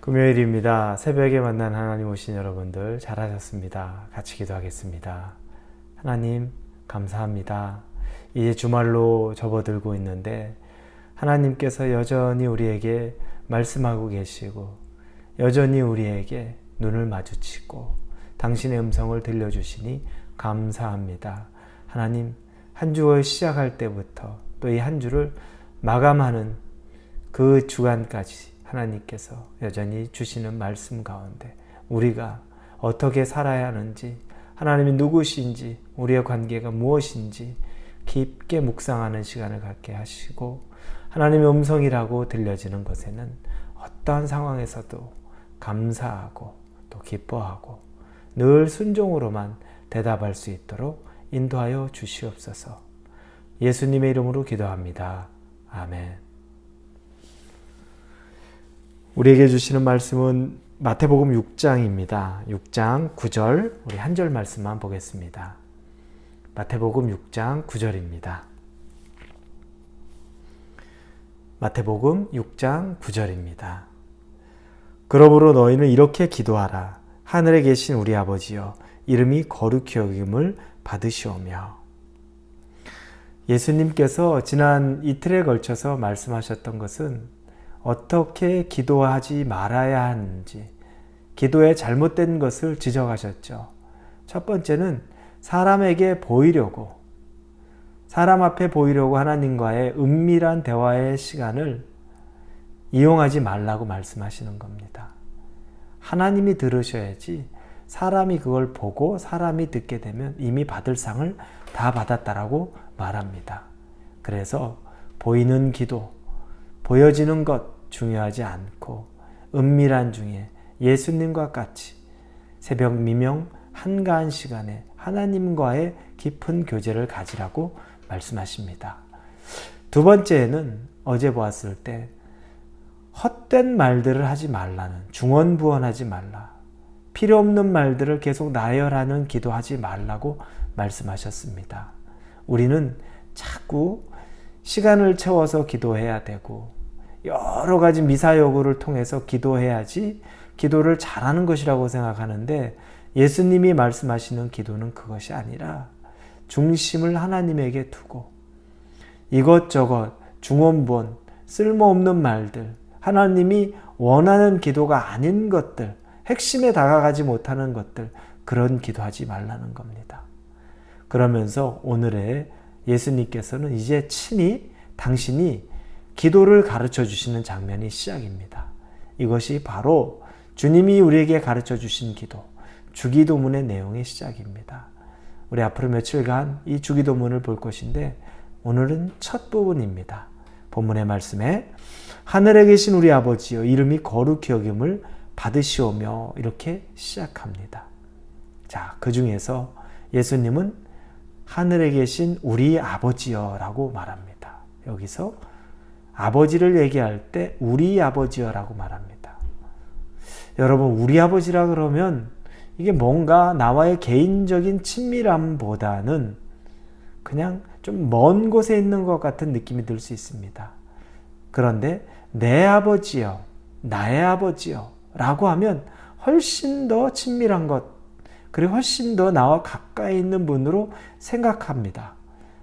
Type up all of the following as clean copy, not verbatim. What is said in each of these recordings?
금요일입니다. 새벽에 만난 하나님 오신 여러분들 잘하셨습니다. 같이 기도하겠습니다. 하나님 감사합니다. 이제 주말로 접어들고 있는데 하나님께서 여전히 우리에게 말씀하고 계시고 여전히 우리에게 눈을 마주치고 당신의 음성을 들려주시니 감사합니다. 하나님, 한 주를 시작할 때부터 또 이 한 주를 마감하는 그 주간까지 하나님께서 여전히 주시는 말씀 가운데 우리가 어떻게 살아야 하는지, 하나님이 누구신지, 우리의 관계가 무엇인지 깊게 묵상하는 시간을 갖게 하시고, 하나님의 음성이라고 들려지는 것에는 어떠한 상황에서도 감사하고 또 기뻐하고 늘 순종으로만 대답할 수 있도록 인도하여 주시옵소서. 예수님의 이름으로 기도합니다. 아멘. 우리에게 주시는 말씀은 마태복음 6장입니다. 6장 9절, 우리 한 절 말씀만 보겠습니다. 마태복음 6장 9절입니다. 마태복음 6장 9절입니다. 그러므로 너희는 이렇게 기도하라. 하늘에 계신 우리 아버지여, 이름이 거룩히 여김을 받으시오며. 예수님께서 지난 이틀에 걸쳐서 말씀하셨던 것은 어떻게 기도하지 말아야 하는지, 기도의 잘못된 것을 지적하셨죠. 첫 번째는 사람에게 보이려고, 사람 앞에 보이려고 하나님과의 은밀한 대화의 시간을 이용하지 말라고 말씀하시는 겁니다. 하나님이 들으셔야지 사람이 그걸 보고 사람이 듣게 되면 이미 받을 상을 다 받았다라고 말합니다. 그래서 보이는 기도, 보여지는 것 중요하지 않고 은밀한 중에 예수님과 같이 새벽 미명 한가한 시간에 하나님과의 깊은 교제를 가지라고 말씀하십니다. 두 번째는 어제 보았을 때 헛된 말들을 하지 말라는, 중언부언하지 말라, 필요 없는 말들을 계속 나열하는 기도하지 말라고 말씀하셨습니다. 우리는 자꾸 시간을 채워서 기도해야 되고 여러 가지 미사여구를 통해서 기도해야지 기도를 잘하는 것이라고 생각하는데, 예수님이 말씀하시는 기도는 그것이 아니라 중심을 하나님에게 두고 이것저것 중언부언, 쓸모없는 말들, 하나님이 원하는 기도가 아닌 것들, 핵심에 다가가지 못하는 것들, 그런 기도하지 말라는 겁니다. 그러면서 오늘의 예수님께서는 이제 친히 당신이 기도를 가르쳐 주시는 장면이 시작입니다. 이것이 바로 주님이 우리에게 가르쳐 주신 기도, 주기도문의 내용의 시작입니다. 우리 앞으로 며칠간 이 주기도문을 볼 것인데 오늘은 첫 부분입니다. 본문의 말씀에 하늘에 계신 우리 아버지여, 이름이 거룩히 여김을 받으시오며, 이렇게 시작합니다. 자, 그 중에서 예수님은 하늘에 계신 우리 아버지여 라고 말합니다. 여기서 아버지를 얘기할 때 우리 아버지여 라고 말합니다. 여러분, 우리 아버지라 그러면 이게 뭔가 나와의 개인적인 친밀함보다는 그냥 좀 먼 곳에 있는 것 같은 느낌이 들 수 있습니다. 그런데 내 아버지여, 나의 아버지여 라고 하면 훨씬 더 친밀한 것, 그리고 훨씬 더 나와 가까이 있는 분으로 생각합니다.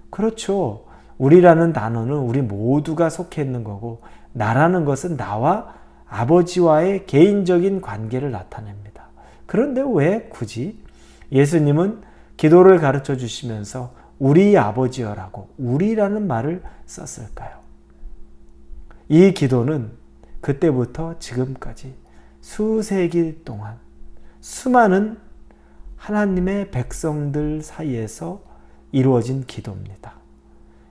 그렇죠. 우리라는 단어는 우리 모두가 속해 있는 거고, 나라는 것은 나와 아버지와의 개인적인 관계를 나타냅니다. 그런데 왜 굳이 예수님은 기도를 가르쳐 주시면서 우리 아버지여라고 우리라는 말을 썼을까요? 이 기도는 그때부터 지금까지 수세기 동안 수많은 하나님의 백성들 사이에서 이루어진 기도입니다.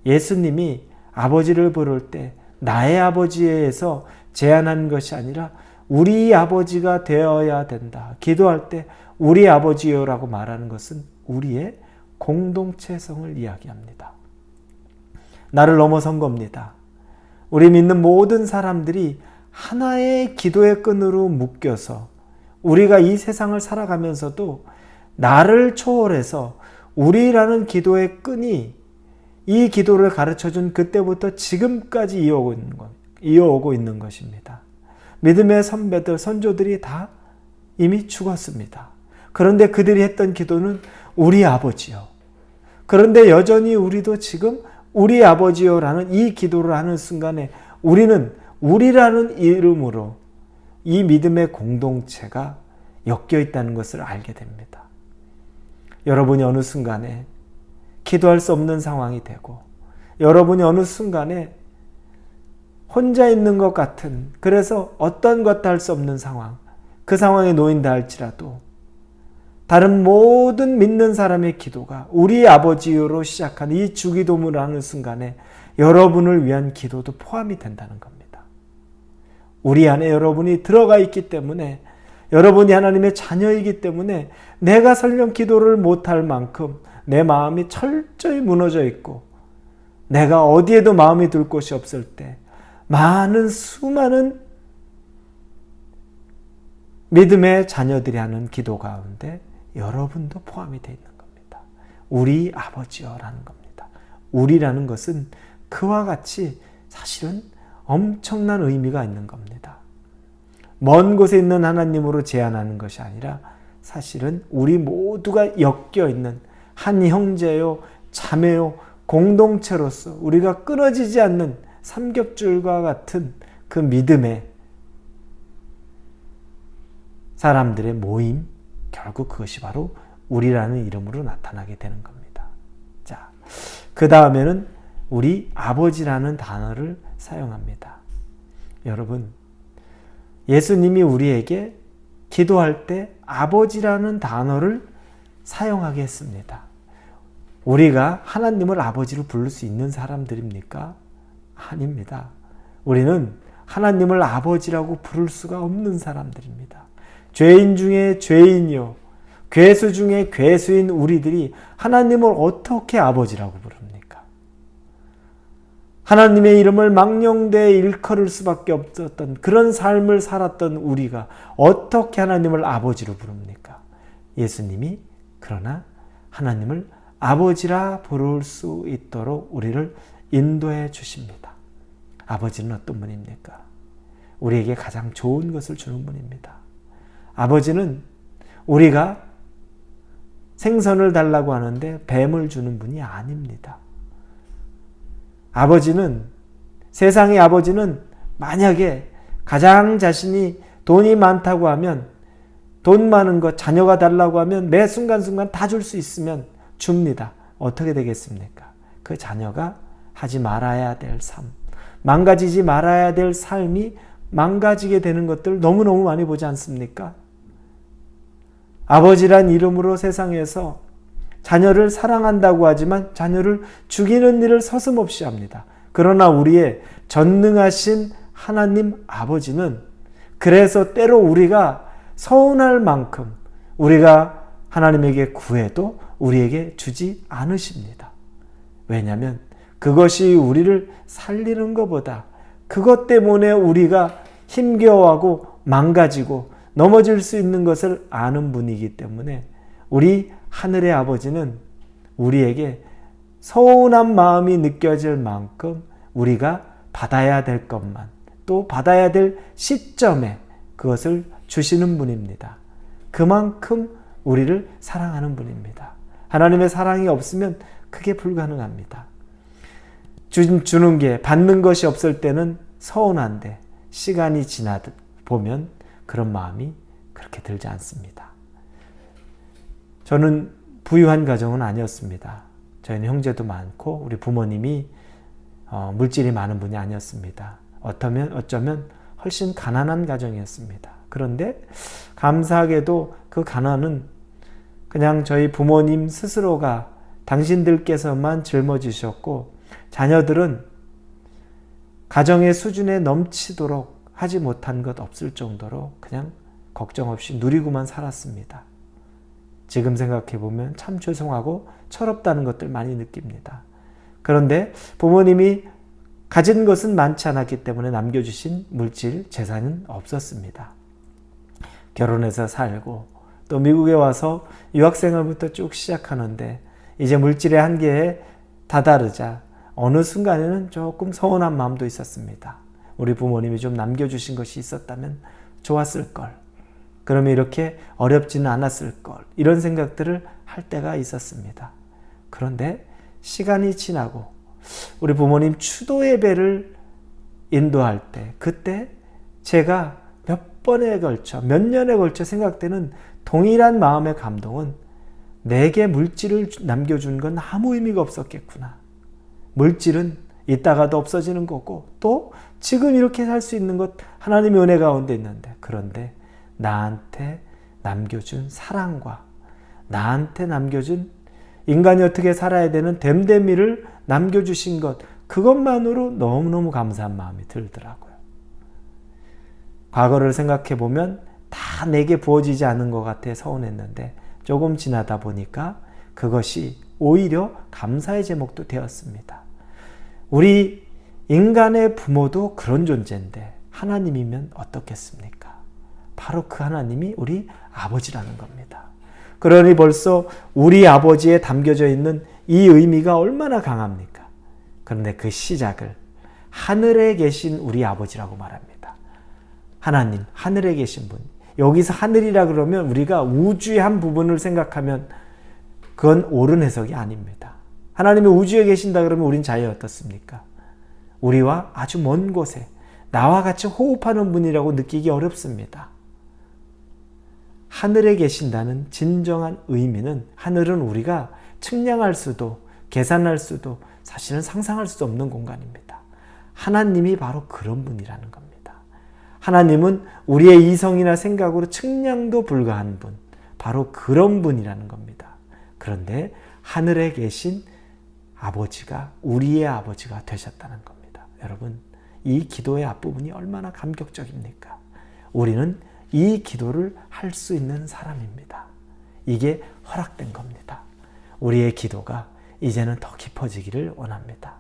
예수님이 아버지를 부를 때 나의 아버지에서 제한한 것이 아니라 우리 아버지가 되어야 된다. 기도할 때 우리 아버지여라고 말하는 것은 우리의 공동체성을 이야기합니다. 나를 넘어선 겁니다. 우리 믿는 모든 사람들이 하나의 기도의 끈으로 묶여서 우리가 이 세상을 살아가면서도 나를 초월해서 우리라는 기도의 끈이 이 기도를 가르쳐준 그때부터 지금까지 이어오고 있는 것입니다. 믿음의 선배들, 선조들이 다 이미 죽었습니다. 그런데 그들이 했던 기도는 우리 아버지요. 그런데 여전히 우리도 지금 우리 아버지요라는 이 기도를 하는 순간에 우리는 우리라는 이름으로 이 믿음의 공동체가 엮여 있다는 것을 알게 됩니다. 여러분이 어느 순간에 기도할 수 없는 상황이 되고 여러분이 어느 순간에 혼자 있는 것 같은, 그래서 어떤 것도 할 수 없는 상황, 그 상황에 놓인다 할지라도 다른 모든 믿는 사람의 기도가 우리 아버지요로 시작한 이 주기도문을 하는 순간에 여러분을 위한 기도도 포함이 된다는 겁니다. 우리 안에 여러분이 들어가 있기 때문에, 여러분이 하나님의 자녀이기 때문에 내가 설령 기도를 못할 만큼 내 마음이 철저히 무너져 있고 내가 어디에도 마음이 둘 곳이 없을 때 많은 수많은 믿음의 자녀들이 하는 기도 가운데 여러분도 포함이 되어 있는 겁니다. 우리 아버지여라는 겁니다. 우리라는 것은 그와 같이 사실은 엄청난 의미가 있는 겁니다. 먼 곳에 있는 하나님으로 제한하는 것이 아니라 사실은 우리 모두가 엮여 있는 한 형제요, 자매요, 공동체로서 우리가 끊어지지 않는 삼겹줄과 같은 그 믿음의 사람들의 모임, 결국 그것이 바로 우리라는 이름으로 나타나게 되는 겁니다. 자, 그 다음에는 우리 아버지라는 단어를 사용합니다. 여러분, 예수님이 우리에게 기도할 때 아버지라는 단어를 사용하게 했습니다. 우리가 하나님을 아버지로 부를 수 있는 사람들입니까? 아닙니다. 우리는 하나님을 아버지라고 부를 수가 없는 사람들입니다. 죄인 중에 죄인이요, 괴수 중에 괴수인 우리들이 하나님을 어떻게 아버지라고 부릅니까? 하나님의 이름을 망령되이 일컬을 수밖에 없었던 그런 삶을 살았던 우리가 어떻게 하나님을 아버지로 부릅니까? 예수님이 그러나 하나님을 아버지라 부를 수 있도록 우리를 인도해 주십니다. 아버지는 어떤 분입니까? 우리에게 가장 좋은 것을 주는 분입니다. 아버지는 우리가 생선을 달라고 하는데 뱀을 주는 분이 아닙니다. 아버지는, 세상의 아버지는 만약에 가장 자신이 돈이 많다고 하면, 돈 많은 것, 자녀가 달라고 하면 매 순간순간 다 줄 수 있으면 줍니다. 어떻게 되겠습니까? 그 자녀가 하지 말아야 될 삶, 망가지지 말아야 될 삶이 망가지게 되는 것들 너무너무 많이 보지 않습니까? 아버지란 이름으로 세상에서 자녀를 사랑한다고 하지만 자녀를 죽이는 일을 서슴없이 합니다. 그러나 우리의 전능하신 하나님 아버지는 그래서 때로 우리가 서운할 만큼 우리가 하나님에게 구해도 우리에게 주지 않으십니다. 왜냐하면 그것이 우리를 살리는 것보다, 그것 때문에 우리가 힘겨워하고 망가지고 넘어질 수 있는 것을 아는 분이기 때문에 우리 하늘의 아버지는 우리에게 서운한 마음이 느껴질 만큼 우리가 받아야 될 것만, 또 받아야 될 시점에 그것을 주시는 분입니다. 그만큼 우리를 사랑하는 분입니다. 하나님의 사랑이 없으면 그게 불가능합니다. 주는 게, 받는 것이 없을 때는 서운한데 시간이 지나듯 보면 그런 마음이 그렇게 들지 않습니다. 저는 부유한 가정은 아니었습니다. 저희는 형제도 많고 우리 부모님이 물질이 많은 분이 아니었습니다. 어쩌면 훨씬 가난한 가정이었습니다. 그런데 감사하게도 그 가난은 그냥 저희 부모님 스스로가 당신들께서만 짊어지셨고, 자녀들은 가정의 수준에 넘치도록 하지 못한 것 없을 정도로 그냥 걱정 없이 누리고만 살았습니다. 지금 생각해보면 참 죄송하고 철없다는 것들 많이 느낍니다. 그런데 부모님이 가진 것은 많지 않았기 때문에 남겨주신 물질, 재산은 없었습니다. 결혼해서 살고 또 미국에 와서 유학생활부터 쭉 시작하는데 이제 물질의 한계에 다다르자 어느 순간에는 조금 서운한 마음도 있었습니다. 우리 부모님이 좀 남겨주신 것이 있었다면 좋았을 걸. 그러면 이렇게 어렵지는 않았을 걸. 이런 생각들을 할 때가 있었습니다. 그런데 시간이 지나고 우리 부모님 추도 예배를 인도할 때, 그때 제가 몇 번에 걸쳐, 몇 년에 걸쳐 생각되는 동일한 마음의 감동은 내게 물질을 남겨준 건 아무 의미가 없었겠구나. 물질은 있다가도 없어지는 거고 또 지금 이렇게 살 수 있는 것 하나님의 은혜 가운데 있는데, 그런데 나한테 남겨준 사랑과 나한테 남겨준 인간이 어떻게 살아야 되는 됨됨이를 남겨주신 것, 그것만으로 너무너무 감사한 마음이 들더라고요. 과거를 생각해 보면 다 내게 부어지지 않은 것 같아 서운했는데 조금 지나다 보니까 그것이 오히려 감사의 제목도 되었습니다. 우리 인간의 부모도 그런 존재인데 하나님이면 어떻겠습니까? 바로 그 하나님이 우리 아버지라는 겁니다. 그러니 벌써 우리 아버지에 담겨져 있는 이 의미가 얼마나 강합니까? 그런데 그 시작을 하늘에 계신 우리 아버지라고 말합니다. 하나님, 하늘에 계신 분. 여기서 하늘이라 그러면 우리가 우주의 한 부분을 생각하면 그건 옳은 해석이 아닙니다. 하나님이 우주에 계신다 그러면 우린 자연이 어떻습니까? 우리와 아주 먼 곳에 나와 같이 호흡하는 분이라고 느끼기 어렵습니다. 하늘에 계신다는 진정한 의미는, 하늘은 우리가 측량할 수도 계산할 수도 사실은 상상할 수 없는 공간입니다. 하나님이 바로 그런 분이라는 겁니다. 하나님은 우리의 이성이나 생각으로 측량도 불가한 분, 바로 그런 분이라는 겁니다. 그런데 하늘에 계신 아버지가 우리의 아버지가 되셨다는 겁니다. 여러분, 이 기도의 앞부분이 얼마나 감격적입니까? 우리는 이 기도를 할 수 있는 사람입니다. 이게 허락된 겁니다. 우리의 기도가 이제는 더 깊어지기를 원합니다.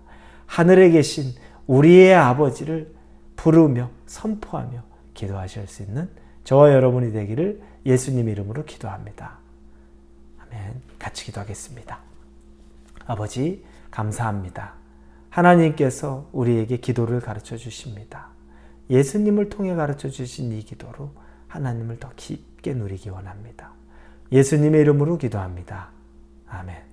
하늘에 계신 우리의 아버지를 부르며 선포하며 기도하실 수 있는 저와 여러분이 되기를 예수님 이름으로 기도합니다. 아멘. 같이 기도하겠습니다. 아버지, 감사합니다. 하나님께서 우리에게 기도를 가르쳐 주십니다. 예수님을 통해 가르쳐 주신 이 기도로 하나님을 더 깊게 누리기 원합니다. 예수님의 이름으로 기도합니다. 아멘.